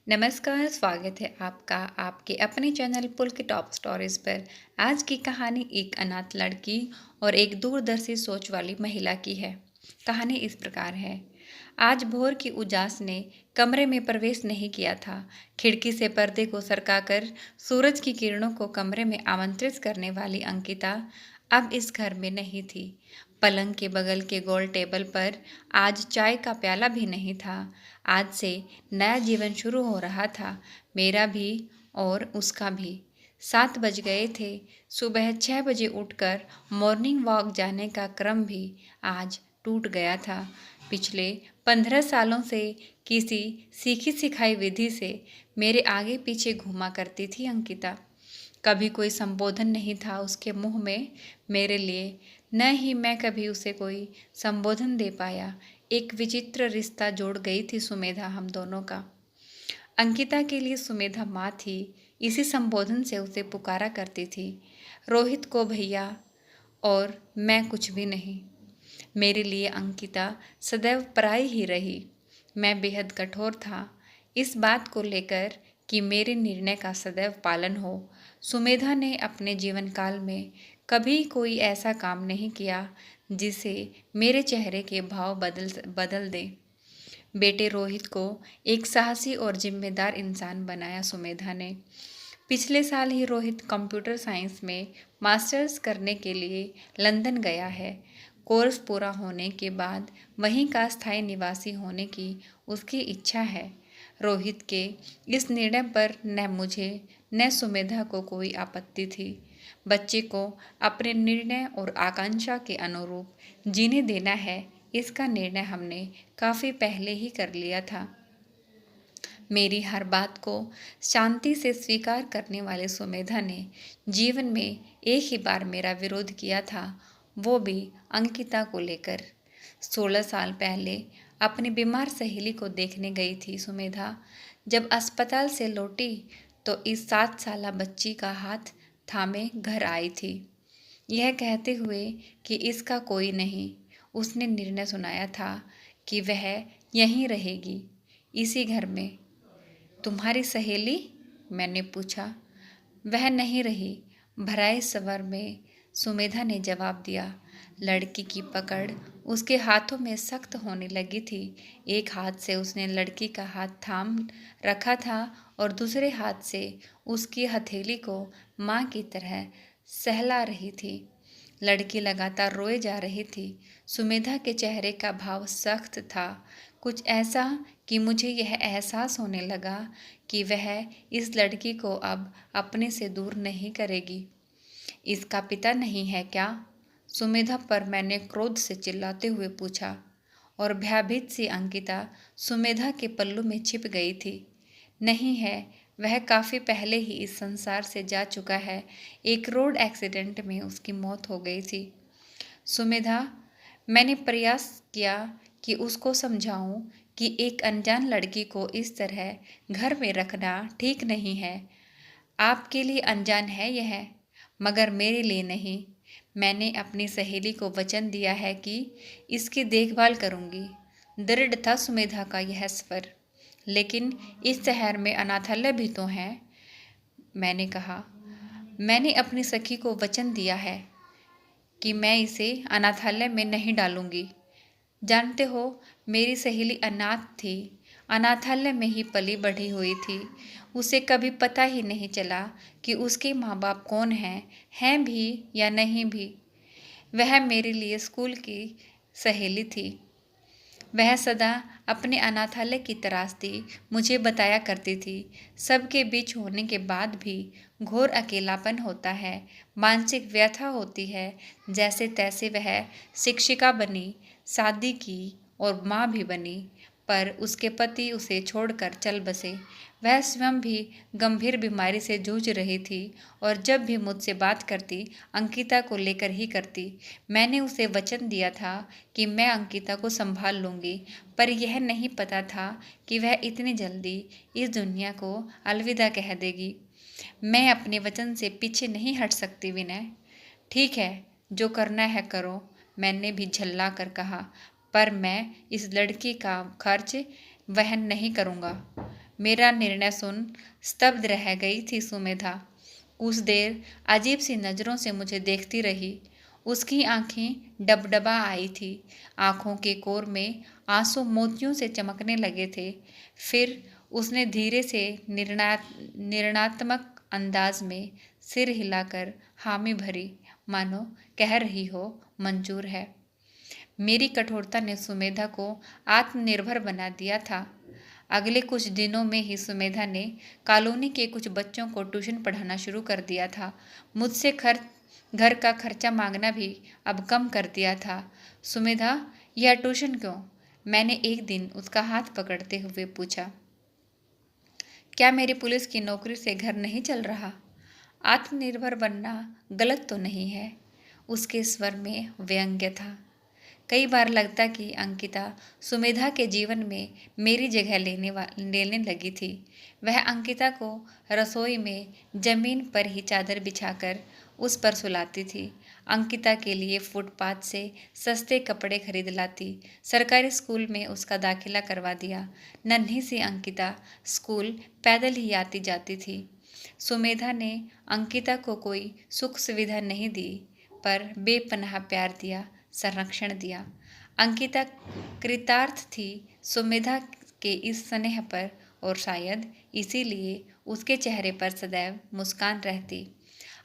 नमस्कार, स्वागत है आपका आपके अपने चैनल पुल की टॉप स्टोरीज पर। आज की कहानी एक अनाथ लड़की और एक दूरदर्शी सोच वाली महिला की है। कहानी इस प्रकार है। आज भोर की उजास ने कमरे में प्रवेश नहीं किया था। खिड़की से पर्दे को सरकाकर सूरज की किरणों को कमरे में आमंत्रित करने वाली अंकिता अब इस घर में नहीं थी। पलंग के बगल के गोल टेबल पर आज चाय का प्याला भी नहीं था। आज से नया जीवन शुरू हो रहा था, मेरा भी और उसका भी। 7 बज गए थे। सुबह 6 बजे उठकर मॉर्निंग वॉक जाने का क्रम भी आज टूट गया था। पिछले 15 सालों से किसी सीखी सिखाई विधि से मेरे आगे पीछे घूमा करती थी अंकिता। कभी कोई संबोधन नहीं था उसके मुंह में मेरे लिए, न ही मैं कभी उसे कोई संबोधन दे पाया। एक विचित्र रिश्ता जोड़ गई थी सुमेधा हम दोनों का। अंकिता के लिए सुमेधा माँ थी। इसी संबोधन से उसे पुकारा करती थी। रोहित को भैया और मैं कुछ भी नहीं। मेरे लिए अंकिता सदैव पराई ही रही। मैं बेहद कठोर था इस बात को लेकर कि मेरे निर्णय का सदैव पालन हो। सुमेधा ने अपने जीवन काल में कभी कोई ऐसा काम नहीं किया जिसे मेरे चेहरे के भाव बदल दे। बेटे रोहित को एक साहसी और जिम्मेदार इंसान बनाया सुमेधा ने। पिछले साल ही रोहित कंप्यूटर साइंस में मास्टर्स करने के लिए लंदन गया है। कोर्स पूरा होने के बाद वहीं का स्थायी निवासी होने की उसकी इच्छा है। रोहित के इस निर्णय पर न मुझे न सुमेधा को कोई आपत्ति थी। बच्चे को अपने निर्णय और आकांक्षा के अनुरूप जीने देना है, इसका निर्णय हमने काफ़ी पहले ही कर लिया था। मेरी हर बात को शांति से स्वीकार करने वाले सुमेधा ने जीवन में एक ही बार मेरा विरोध किया था, वो भी अंकिता को लेकर। 16 साल पहले अपनी बीमार सहेली को देखने गई थी सुमेधा। जब अस्पताल से लौटी तो इस 7 साला बच्ची का हाथ थामे घर आई थी, यह कहते हुए कि इसका कोई नहीं। उसने निर्णय सुनाया था कि वह यहीं रहेगी, इसी घर में। तुम्हारी सहेली? मैंने पूछा। वह नहीं रही, भराए स्वर में सुमेधा ने जवाब दिया। लड़की की पकड़ उसके हाथों में सख्त होने लगी थी। एक हाथ से उसने लड़की का हाथ थाम रखा था और दूसरे हाथ से उसकी हथेली को माँ की तरह सहला रही थी। लड़की लगातार रोए जा रही थी। सुमेधा के चेहरे का भाव सख्त था, कुछ ऐसा कि मुझे यह एहसास होने लगा कि वह इस लड़की को अब अपने से दूर नहीं करेगी। इसका पिता नहीं है क्या? सुमेधा पर मैंने क्रोध से चिल्लाते हुए पूछा और भयभीत सी अंकिता सुमेधा के पल्लू में छिप गई थी। नहीं है, वह काफ़ी पहले ही इस संसार से जा चुका है। एक रोड एक्सीडेंट में उसकी मौत हो गई थी। सुमेधा, मैंने प्रयास किया कि उसको समझाऊं कि एक अनजान लड़की को इस तरह घर में रखना ठीक नहीं है। आपके लिए अनजान है यह, मगर मेरे लिए नहीं। मैंने अपनी सहेली को वचन दिया है कि इसकी देखभाल करूंगी। दृढ़ था सुमेधा का यह स्वर। लेकिन इस शहर में अनाथालय भी तो हैं, मैंने कहा। मैंने अपनी सखी को वचन दिया है कि मैं इसे अनाथालय में नहीं डालूंगी। जानते हो, मेरी सहेली अनाथ थी, अनाथालय में ही पली बढ़ी हुई थी। उसे कभी पता ही नहीं चला कि उसके माँ बाप कौन हैं भी या नहीं भी। वह मेरे लिए स्कूल की सहेली थी। वह सदा अपने अनाथालय की त्रासदी मुझे बताया करती थी। सबके बीच होने के बाद भी घोर अकेलापन होता है, मानसिक व्यथा होती है। जैसे तैसे वह शिक्षिका बनी, शादी की और माँ भी बनी, पर उसके पति उसे छोड़कर चल बसे। वह स्वयं भी गंभीर बीमारी से जूझ रही थी और जब भी मुझसे बात करती अंकिता को लेकर ही करती। मैंने उसे वचन दिया था कि मैं अंकिता को संभाल लूँगी, पर यह नहीं पता था कि वह इतनी जल्दी इस दुनिया को अलविदा कह देगी। मैं अपने वचन से पीछे नहीं हट सकती विनय। ठीक है, जो करना है करो, मैंने भी झल्ला कर कहा, पर मैं इस लड़की का खर्च वहन नहीं करूँगा। मेरा निर्णय सुन स्तब्ध रह गई थी सुमेधा। कुछ देर अजीब सी नज़रों से मुझे देखती रही। उसकी आंखें डबडबा आई थी। आंखों के कोर में आंसू मोतियों से चमकने लगे थे। फिर उसने धीरे से निर्णयात्मक अंदाज में सिर हिलाकर हामी भरी, मानो कह रही हो मंजूर है। मेरी कठोरता ने सुमेधा को आत्मनिर्भर बना दिया था। अगले कुछ दिनों में ही सुमेधा ने कॉलोनी के कुछ बच्चों को ट्यूशन पढ़ाना शुरू कर दिया था। मुझसे घर का खर्चा मांगना भी अब कम कर दिया था। सुमेधा, यह ट्यूशन क्यों? मैंने एक दिन उसका हाथ पकड़ते हुए पूछा। क्या मेरी पुलिस की नौकरी से घर नहीं चल रहा? आत्मनिर्भर बनना गलत तो नहीं है। उसके स्वर में व्यंग्य था। कई बार लगता कि अंकिता सुमेधा के जीवन में मेरी जगह लेने लगी थी। वह अंकिता को रसोई में जमीन पर ही चादर बिछाकर उस पर सुलाती थी। अंकिता के लिए फुटपाथ से सस्ते कपड़े खरीद लाती। सरकारी स्कूल में उसका दाखिला करवा दिया। नन्ही सी अंकिता स्कूल पैदल ही आती जाती थी। सुमेधा ने अंकिता को कोई सुख सुविधा नहीं दी, पर बेपनाह प्यार दिया, संरक्षण दिया। अंकिता कृतार्थ थी सुमेधा के इस स्नेह पर, और शायद इसीलिए उसके चेहरे पर सदैव मुस्कान रहती,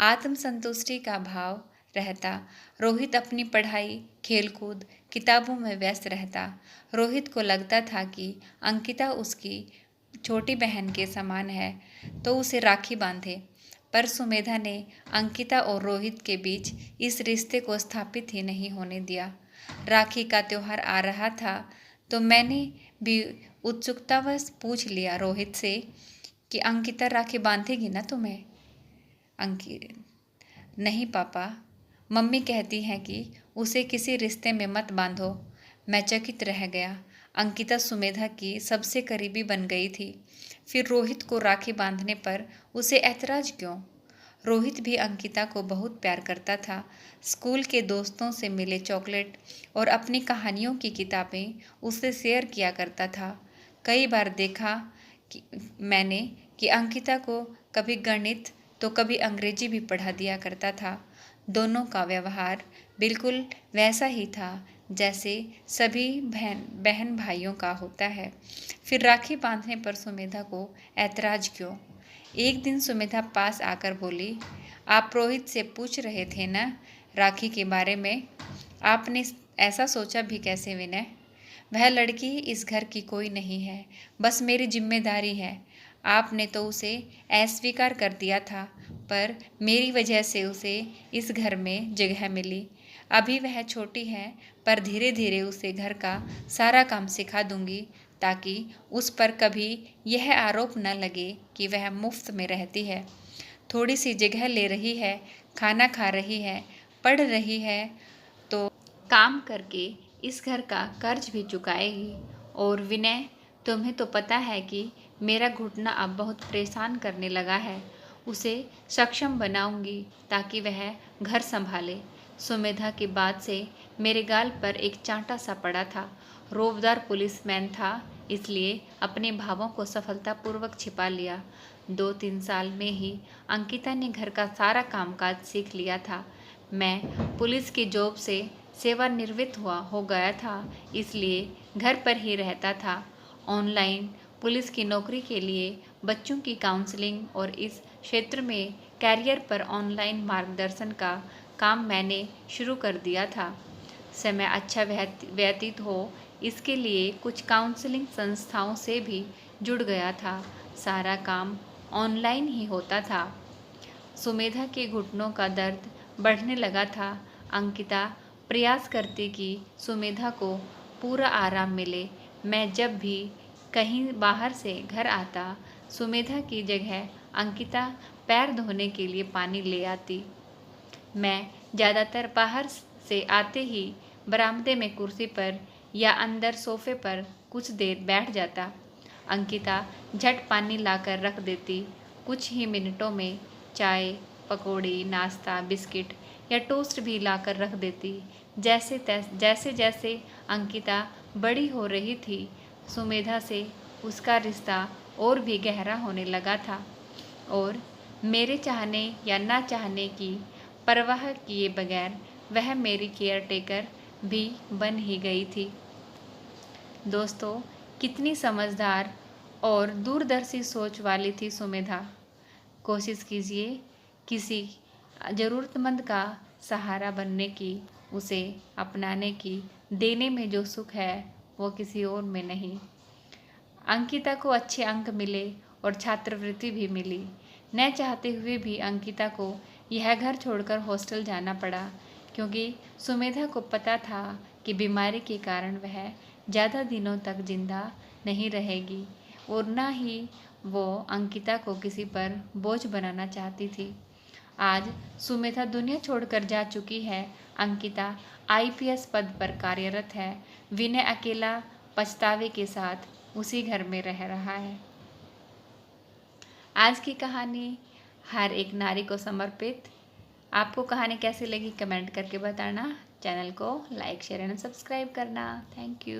आत्मसंतुष्टि का भाव रहता। रोहित अपनी पढ़ाई, खेलकूद, किताबों में व्यस्त रहता। रोहित को लगता था कि अंकिता उसकी छोटी बहन के समान है, तो उसे राखी बांधे। पर सुमेधा ने अंकिता और रोहित के बीच इस रिश्ते को स्थापित ही नहीं होने दिया। राखी का त्योहार आ रहा था, तो मैंने भी उत्सुकतावश पूछ लिया रोहित से कि अंकिता राखी बांधेगी ना तुम्हें? नहीं पापा, मम्मी कहती हैं कि उसे किसी रिश्ते में मत बांधो। मैं चकित रह गया। अंकिता सुमेधा की सबसे करीबी बन गई थी, फिर रोहित को राखी बांधने पर उसे ऐतराज क्यों? रोहित भी अंकिता को बहुत प्यार करता था। स्कूल के दोस्तों से मिले चॉकलेट और अपनी कहानियों की किताबें उससे शेयर किया करता था। कई बार देखा कि मैंने कि अंकिता को कभी गणित तो कभी अंग्रेजी भी पढ़ा दिया करता था। दोनों का व्यवहार बिल्कुल वैसा ही था जैसे सभी बहन भाइयों का होता है। फिर राखी बांधने पर सुमेधा को ऐतराज क्यों? एक दिन सुमेधा पास आकर बोली, आप रोहित से पूछ रहे थे ना राखी के बारे में? आपने ऐसा सोचा भी कैसे विनय? वह लड़की इस घर की कोई नहीं है, बस मेरी जिम्मेदारी है। आपने तो उसे अस्वीकार कर दिया था, पर मेरी वजह से उसे इस घर में जगह मिली। अभी वह छोटी है, पर धीरे धीरे उसे घर का सारा काम सिखा दूंगी, ताकि उस पर कभी यह आरोप न लगे कि वह मुफ्त में रहती है। थोड़ी सी जगह ले रही है, खाना खा रही है, पढ़ रही है, तो काम करके इस घर का कर्ज भी चुकाएगी। और विनय, तुम्हें तो पता है कि मेरा घुटना अब बहुत परेशान करने लगा है। उसे सक्षम बनाऊंगी ताकि वह घर संभाले। सुमेधा की बात से मेरे गाल पर एक चांटा सा पड़ा था। रौबदार पुलिसमैन था, इसलिए अपने भावों को सफलतापूर्वक छिपा लिया। 2-3 साल में ही अंकिता ने घर का सारा कामकाज सीख लिया था। मैं पुलिस की जॉब से सेवानिवृत्त हो गया था, इसलिए घर पर ही रहता था। ऑनलाइन पुलिस की नौकरी के लिए बच्चों की काउंसलिंग और इस क्षेत्र में कैरियर पर ऑनलाइन मार्गदर्शन का काम मैंने शुरू कर दिया था। समय अच्छा व्यतीत हो, इसके लिए कुछ काउंसलिंग संस्थाओं से भी जुड़ गया था। सारा काम ऑनलाइन ही होता था। सुमेधा के घुटनों का दर्द बढ़ने लगा था। अंकिता प्रयास करती कि सुमेधा को पूरा आराम मिले। मैं जब भी कहीं बाहर से घर आता, सुमेधा की जगह अंकिता पैर धोने के लिए पानी ले आती। मैं ज़्यादातर बाहर से आते ही बरामदे में कुर्सी पर या अंदर सोफे पर कुछ देर बैठ जाता। अंकिता झट पानी लाकर रख देती। कुछ ही मिनटों में चाय, पकौड़ी, नाश्ता, बिस्किट या टोस्ट भी लाकर रख देती। जैसे जैसे अंकिता बड़ी हो रही थी, सुमेधा से उसका रिश्ता और भी गहरा होने लगा था और मेरे चाहने या ना चाहने की परवाह किए बगैर वह मेरी केयर टेकर भी बन ही गई थी। दोस्तों, कितनी समझदार और दूरदर्शी सोच वाली थी सुमेधा। कोशिश कीजिए किसी ज़रूरतमंद का सहारा बनने की, उसे अपनाने की, देने में जो सुख है वो किसी और में नहीं। अंकिता को अच्छे अंक मिले और छात्रवृत्ति भी मिली। न चाहते हुए भी अंकिता को यह घर छोड़कर हॉस्टल जाना पड़ा, क्योंकि सुमेधा को पता था कि बीमारी के कारण वह ज़्यादा दिनों तक जिंदा नहीं रहेगी और न ही वो अंकिता को किसी पर बोझ बनाना चाहती थी। आज सुमेधा दुनिया छोड़कर जा चुकी है। अंकिता आईपीएस पद पर कार्यरत है। विनय अकेला पछतावे के साथ उसी घर में रह रहा है। आज की कहानी हर एक नारी को समर्पित। आपको कहानी कैसी लगी कमेंट करके बताना। चैनल को लाइक शेयर एंड सब्सक्राइब करना। Thank you.